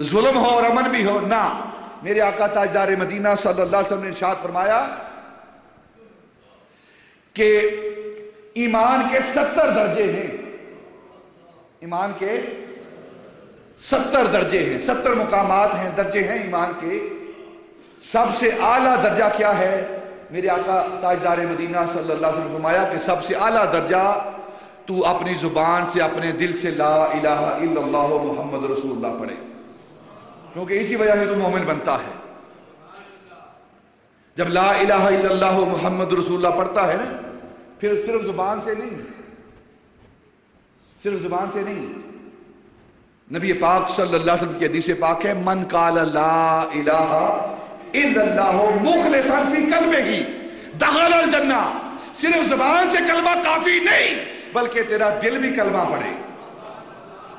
ظلم ہو اور امن بھی ہو، نہ، میرے آقا تاجدار مدینہ صلی اللہ علیہ وسلم نے ارشاد فرمایا کہ ایمان کے 70 درجے ہیں، ایمان کے 70 درجے ہیں، 70 مقامات ہیں، درجے ہیں ایمان کے۔ سب سے اعلیٰ درجہ کیا ہے؟ میرے آقا تاجدار مدینہ صلی اللہ علیہ وسلم نے فرمایا کہ سب سے اعلیٰ درجہ تو اپنی زبان سے، اپنے دل سے لا الہ الا اللہ محمد رسول اللہ پڑھے، کیونکہ اسی وجہ سے تو مومن بنتا ہے۔ جب لا الہ الا اللہ محمد رسول اللہ پڑھتا ہے نا، پھر صرف زبان سے نہیں، صرف زبان سے نہیں، نبی پاک صلی اللہ علیہ وسلم کی حدیث پاک ہے، من قال لا الہ الا اللہ مخلصا فی قلبہ دخل الجنہ۔ صرف زبان سے کلمہ کافی نہیں، بلکہ تیرا دل بھی کلمہ پڑھے،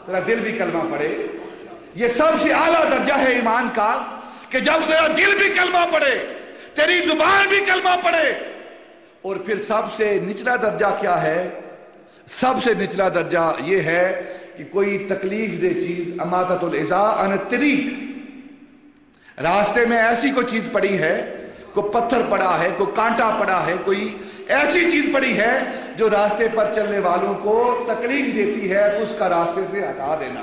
تیرا دل بھی کلمہ پڑھے۔ یہ سب سے اعلیٰ درجہ ہے ایمان کا کہ جب تیرا دل بھی کلمہ پڑھے، تیری زبان بھی کلمہ پڑھے۔ اور پھر سب سے نچلا درجہ کیا ہے؟ سب سے نچلا درجہ یہ ہے کہ کوئی تکلیف دہ چیز، اماطۃ الاذى عن الطریق، راستے میں ایسی کوئی چیز پڑی ہے، کوئی پتھر پڑا ہے، کوئی کانٹا پڑا ہے، کوئی ایسی چیز پڑی ہے جو راستے پر چلنے والوں کو تکلیف دیتی ہے، اس کا راستے سے ہٹا دینا،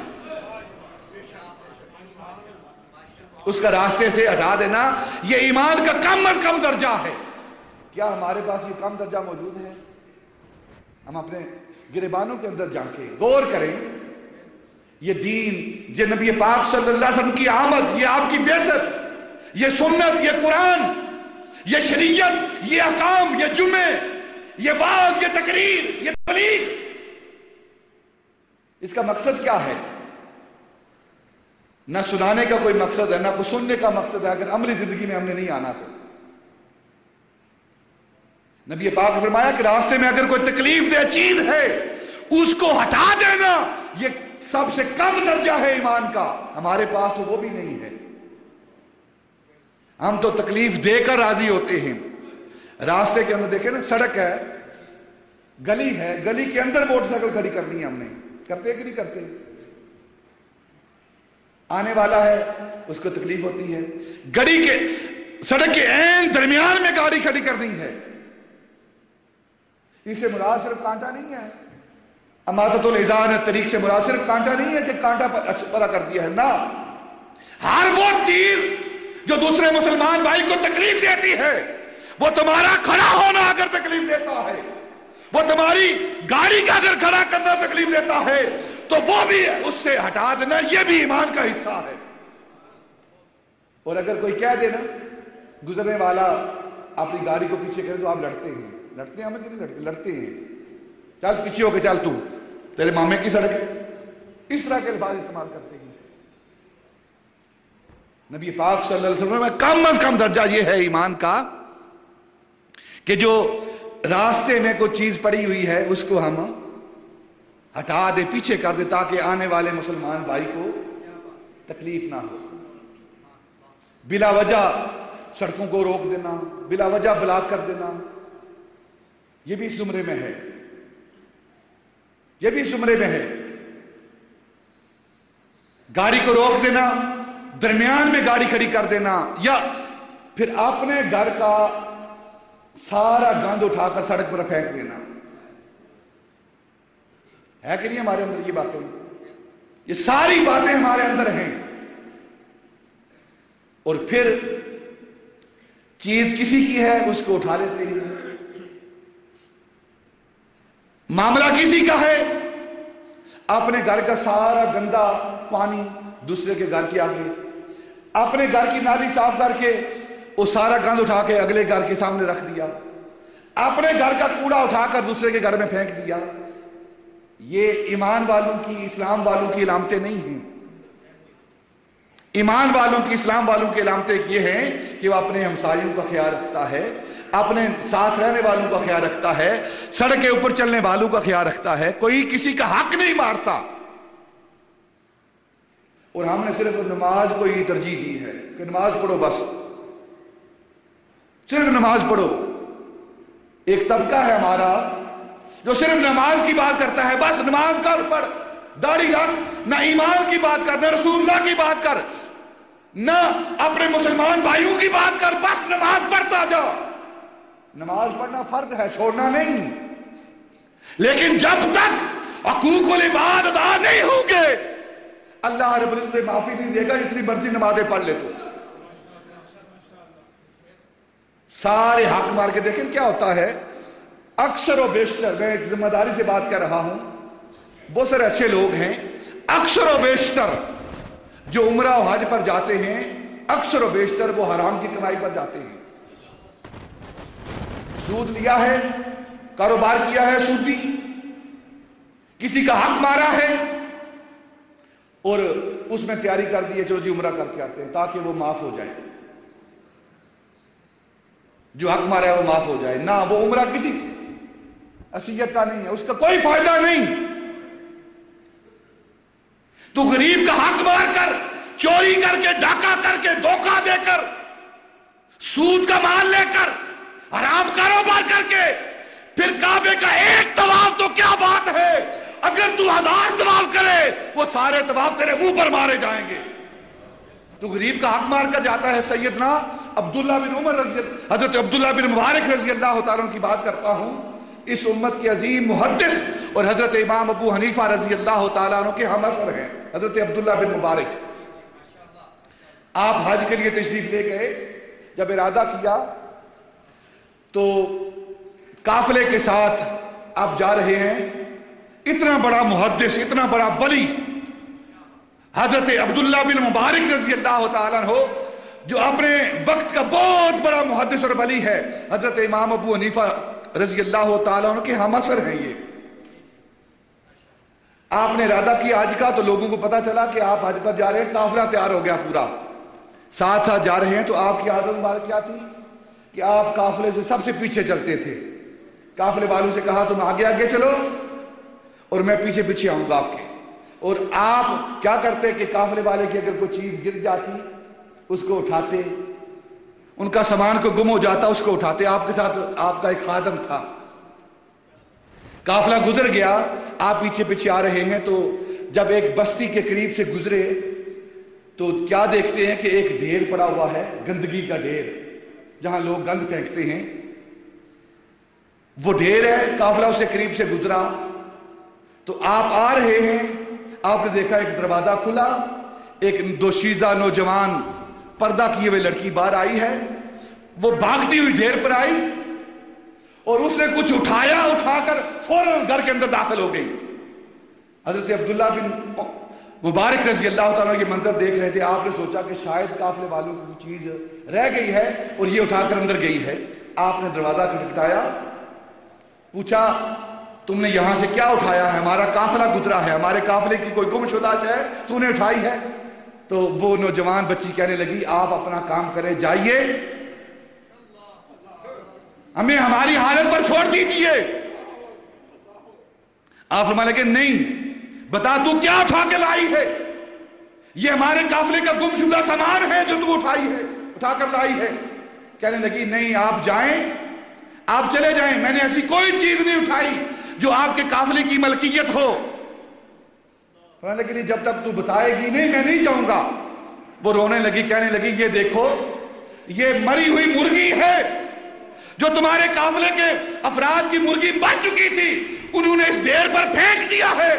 اس کا راستے سے ہٹا دینا، یہ ایمان کا کم از کم درجہ ہے۔ کیا ہمارے پاس یہ کم درجہ موجود ہے؟ ہم اپنے گریبانوں کے اندر جھانکیں، غور کریں، یہ دین، یہ نبی پاک صلی اللہ علیہ وسلم کی آمد، یہ آپ کی بعثت، یہ سنت، یہ قرآن، یہ شریعت، یہ احکام، یہ جمعے، یہ وعظ، یہ تقریر، یہ تبلیغ، اس کا مقصد کیا ہے؟ نہ سنانے کا کوئی مقصد ہے، نہ کوئی سننے کا مقصد ہے، اگر عملی زندگی میں ہم نے نہیں آنا تو۔ نبی پاک نے فرمایا کہ راستے میں اگر کوئی تکلیف دہ چیز ہے اس کو ہٹا دینا، یہ سب سے کم درجہ ہے ایمان کا۔ ہمارے پاس تو وہ بھی نہیں ہے، ہم تو تکلیف دے کر راضی ہوتے ہیں۔ راستے کے اندر دیکھیں نا، سڑک ہے، گلی ہے، گلی کے اندر موٹر سائیکل کھڑی کرنی ہے، ہم نے کرتے کہ نہیں کرتے؟ آنے والا ہے اس کو تکلیف ہوتی ہے، گلی کے سڑک کے عین درمیان میں گاڑی کھڑی کرنی ہے، اس سے مراد صرف کانٹا نہیں ہے، اماطۃ الاذى عن الطریق سے مراد صرف کانٹا نہیں ہے کہ کانٹا پرا کر دیا ہے، نہ، ہر وہ چیز جو دوسرے مسلمان بھائی کو تکلیف دیتی ہے، وہ تمہارا کھڑا ہونا اگر تکلیف دیتا ہے، وہ تمہاری گاڑی کا اگر کھڑا کرنا تکلیف دیتا ہے، تو وہ بھی اس سے ہٹا دینا، یہ بھی ایمان کا حصہ ہے۔ اور اگر کوئی کہہ دے نا، گزرنے والا اپنی گاڑی کو پیچھے کرے تو آپ لڑتے ہیں، لڑتے ہیں ہمیں کہ نہیں لڑتے؟ لڑتے ہیں، چل پیچھے ہو کے چل، تو تیرے مامے کی سڑک ہے، اس طرح کے الفاظ استعمال کرتے ہیں۔ نبی پاک صلی اللہ علیہ وسلم میں کم از کم درجہ یہ ہے ایمان کا کہ جو راستے میں کوئی چیز پڑی ہوئی ہے اس کو ہم ہٹا دے، پیچھے کر دے، تاکہ آنے والے مسلمان بھائی کو تکلیف نہ ہو۔ بلا وجہ سڑکوں کو روک دینا، بلا وجہ بلاک کر دینا، یہ بھی اس زمرے میں ہے، یہ بھی اس زمرے میں ہے۔ گاڑی کو روک دینا، درمیان میں گاڑی کھڑی کر دینا، یا پھر اپنے گھر کا سارا گند اٹھا کر سڑک پر پھینک دینا، ہے کہ نہیں ہمارے اندر یہ باتیں؟ یہ ساری باتیں ہمارے اندر ہیں۔ اور پھر چیز کسی کی ہے اس کو اٹھا لیتے ہیں، معاملہ کسی کا ہے، اپنے گھر کا سارا گندا پانی دوسرے کے گھر کے آگے، اپنے گھر کی نالی صاف کر کے وہ سارا گند اٹھا کے اگلے گھر کے سامنے رکھ دیا، اپنے گھر کا کوڑا اٹھا کر دوسرے کے گھر میں پھینک دیا۔ یہ ایمان والوں کی، اسلام والوں کی علامتیں نہیں ہیں۔ ایمان والوں کی، اسلام والوں کی علامتیں یہ ہیں کہ وہ اپنے ہمسایوں کا خیال رکھتا ہے، اپنے ساتھ رہنے والوں کا خیال رکھتا ہے، سڑک کے اوپر چلنے والوں کا خیال رکھتا ہے، کوئی کسی کا حق نہیں مارتا۔ اور ہم نے صرف نماز کو ہی ترجیح دی ہے کہ نماز پڑھو، بس صرف نماز پڑھو۔ ایک طبقہ ہے ہمارا جو صرف نماز کی بات کرتا ہے، بس نماز کر پڑھ، داڑھی رکھ, نہ ایمان کی بات کر, نہ رسول اللہ کی بات کر, نہ اپنے مسلمان بھائیوں کی بات کر, بس نماز پڑھتا جا. نماز پڑھنا فرض ہے, چھوڑنا نہیں, لیکن جب تک حقوق العباد ادا نہیں ہوں گے اللہ رب العزت سے معافی نہیں دے گا. جتنی مرضی نمازیں پڑھ لے تو سارے حق مار کے دیکھیں کیا ہوتا ہے. اکثر و بیشتر, میں ایک ذمہ داری سے بات کر رہا ہوں, بہت سارے اچھے لوگ ہیں, اکثر و بیشتر جو عمرہ و حج پر جاتے ہیں اکثر و بیشتر وہ حرام کی کمائی پر جاتے ہیں. سود لیا ہے, کاروبار کیا ہے سودی, کسی کا حق مارا ہے اور اس میں تیاری کر دی ہے چلو جی عمرہ کر کے آتے ہیں تاکہ وہ معاف ہو جائے. جو حق مارا ہے وہ معاف ہو جائے. نہ, وہ عمرہ کسی حیثیت کا نہیں ہے, اس کا کوئی فائدہ نہیں. تو غریب کا حق مار کر, چوری کر کے, ڈاکہ کر کے, دھوکہ دے کر, سود کا مال لے کر, حرام کاروبار کر کے, پھر کعبے کا ایک طواف تو کیا بات ہے, اگر تو 1000 طواف کرے وہ سارے طواف تیرے منہ پر مارے جائیں گے. تو غریب کا حق مار کر جاتا ہے. سیدنا عبداللہ بن عمر حضرت عبداللہ بن مبارک رضی اللہ تعالیٰ عنہ کی بات کرتا ہوں, اس امت کے عظیم محدث اور حضرت امام ابو حنیفہ رضی اللہ تعالیٰ عنہ کے ہم عصر ہیں حضرت عبداللہ بن مبارک. آپ حج کے لیے تشریف لے گئے, جب ارادہ کیا تو قافلے کے ساتھ آپ جا رہے ہیں. اتنا بڑا محدث, اتنا بڑا ولی حضرت عبداللہ بن مبارک رضی اللہ تعالیٰ عنہ, جو اپنے وقت کا بہت بڑا محدث اور ولی ہے, حضرت امام ابو حنیفہ رضی اللہ تعالیٰ عنہ کے ہم عصر ہیں یہ. آپ نے ارادہ کیا حج کا, تو لوگوں کو پتا چلا کہ آپ حج پر جا رہے ہیں, قافلہ تیار ہو گیا پورا, ساتھ ساتھ جا رہے ہیں. تو آپ کی عادت مبارک کیا تھی کہ آپ قافلے سے سب سے پیچھے چلتے تھے. قافلے والوں سے کہا تم آگے آگے چلو اور میں پیچھے پیچھے آؤں گا آپ کے. اور آپ کیا کرتے کہ قافلے والے کی اگر کوئی چیز گر جاتی اس کو اٹھاتے, ان کا سامان کو گم ہو جاتا اس کو اٹھاتے. آپ کے ساتھ آپ کا ایک خادم تھا. قافلہ گزر گیا, آپ پیچھے پیچھے آ رہے ہیں, تو جب ایک بستی کے قریب سے گزرے تو کیا دیکھتے ہیں کہ ایک ڈھیر پڑا ہوا ہے, گندگی کا ڈھیر, جہاں لوگ گند پھینکتے ہیں. وہ ڈھیر ہے, قافلہ اسے قریب سے گزرا تو آپ آ رہے ہیں, آپ نے دیکھا ایک دروازہ کھلا, ایک دوشیزہ نوجوان پردہ کیے ہوئے لڑکی باہر آئی ہے. وہ بھاگتی ہوئی ڈھیر پر آئی اور اس نے کچھ اٹھایا, اٹھا کر فوراً گھر کے اندر داخل ہو گئی. حضرت عبداللہ بن مبارک رضی اللہ تعالیٰ یہ منظر دیکھ رہے تھے. آپ نے سوچا کہ شاید قافلے والوں کی کوئی چیز رہ گئی ہے اور یہ اٹھا کر اندر گئی ہے. آپ نے دروازہ کھٹکھٹایا, پوچھا تم نے یہاں سے کیا اٹھایا ہے؟ ہمارا قافلہ گزرا ہے, ہمارے قافلے کی کوئی گم شدہ ہے تو نے اٹھائی ہے؟ تو وہ نوجوان بچی کہنے لگی آپ اپنا کام کریں, جائیے, ہمیں ہماری حالت پر چھوڑ دیجئے. آپ فرمانے لگے نہیں, بتا تو کیا اٹھا کے لائی ہے؟ یہ ہمارے قافلے کا گم شدہ سامان ہے جو تو اٹھائی ہے, اٹھا کر لائی ہے. کہنے لگی نہیں, آپ جائیں, آپ چلے جائیں, میں نے ایسی کوئی چیز نہیں اٹھائی جو آپ کے قافلے کی ملکیت ہو. لیکن جب تک تو بتائے گی نہیں میں نہیں جاؤں گا. وہ رونے لگی, کہنے لگی یہ دیکھو یہ مری ہوئی مرغی ہے جو تمہارے قافلے کے افراد کی مرغی مر چکی تھی, انہوں نے اس ڈھیر پر پھینک دیا ہے.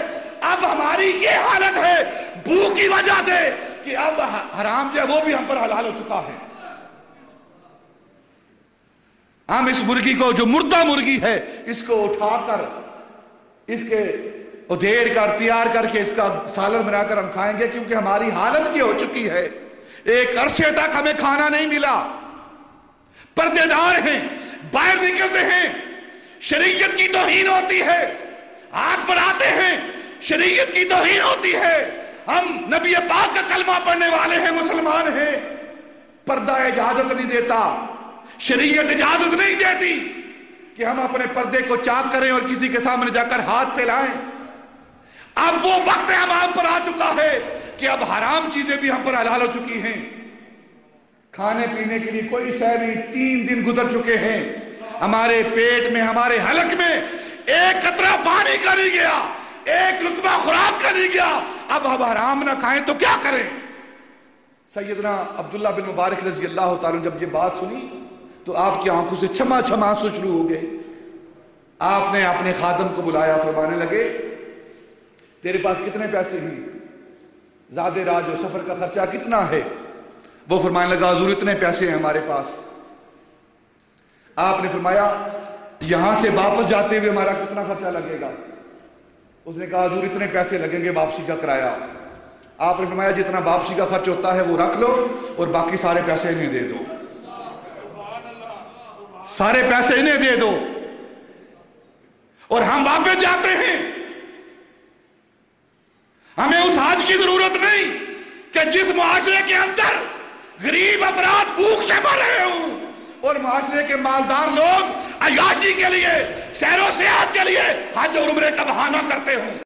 اب ہماری یہ حالت ہے بھوک کی وجہ سے کہ اب حرام جو ہے وہ بھی ہم پر حلال ہو چکا ہے. ہم اس مرغی کو, جو مردہ مرغی ہے, اس کو اٹھا کر اس کے ادھیڑ کر تیار کر کے اس کا سالن بنا کر ہم کھائیں گے, کیونکہ ہماری حالت یہ ہو چکی ہے. ایک عرصے تک ہمیں کھانا نہیں ملا, پردے دار ہیں, باہر نکلتے ہیں, شریعت کی توہین ہوتی ہے, ہاتھ بڑھاتے ہیں, شریعت کی توہین ہوتی ہے. ہم نبی پاک کا کلمہ پڑھنے والے ہیں, مسلمان ہیں, پردہ اجازت نہیں دیتا, شریعت اجازت نہیں دیتی کہ ہم اپنے پردے کو چاک کریں اور کسی کے سامنے جا کر ہاتھ پھیلائیں. اب وہ وقت ہم پر آ چکا ہے کہ اب حرام چیزیں بھی ہم پر حلال ہو چکی ہیں. کھانے پینے کے لیے کوئی شے نہیں, 3 دن گزر چکے ہیں, ہمارے پیٹ میں, ہمارے حلق میں ایک قطرہ پانی کا نہیں گیا, ایک لقمہ خوراک کا نہیں گیا، اب حرام نہ کھائیں تو کیا کریں؟ سیدنا عبداللہ بن مبارک رضی اللہ تعالیٰ جب یہ بات سنی تو آپ کی آنکھوں سے چھما چھما آنسو شروع ہو گئے. آپ نے اپنے خادم کو بلایا، فرمانے لگے تیرے پاس کتنے پیسے ہیں، زیادہ راج و سفر کا خرچہ کتنا ہے؟ وہ فرمانے لگا حضور اتنے پیسے ہیں ہمارے پاس. آپ نے فرمایا یہاں سے واپس جاتے ہوئے ہمارا کتنا خرچہ لگے گا؟ اس نے کہا حضور اتنے پیسے لگیں گے واپسی کا کرایہ. آپ نے فرمایا جتنا واپسی کا خرچ ہوتا ہے وہ رکھ لو اور باقی سارے پیسے انہیں دے دو، سارے پیسے انہیں دے دو. اور ہم واپس جاتے ہیں، ہمیں اس حج کی ضرورت نہیں کہ جس معاشرے کے اندر غریب افراد بھوک سے مر رہے ہوں اور معاشرے کے مالدار لوگ عیاشی کے لیے، سیر و سیاحت کے لیے حج اور عمرے کا بہانہ کرتے ہوں.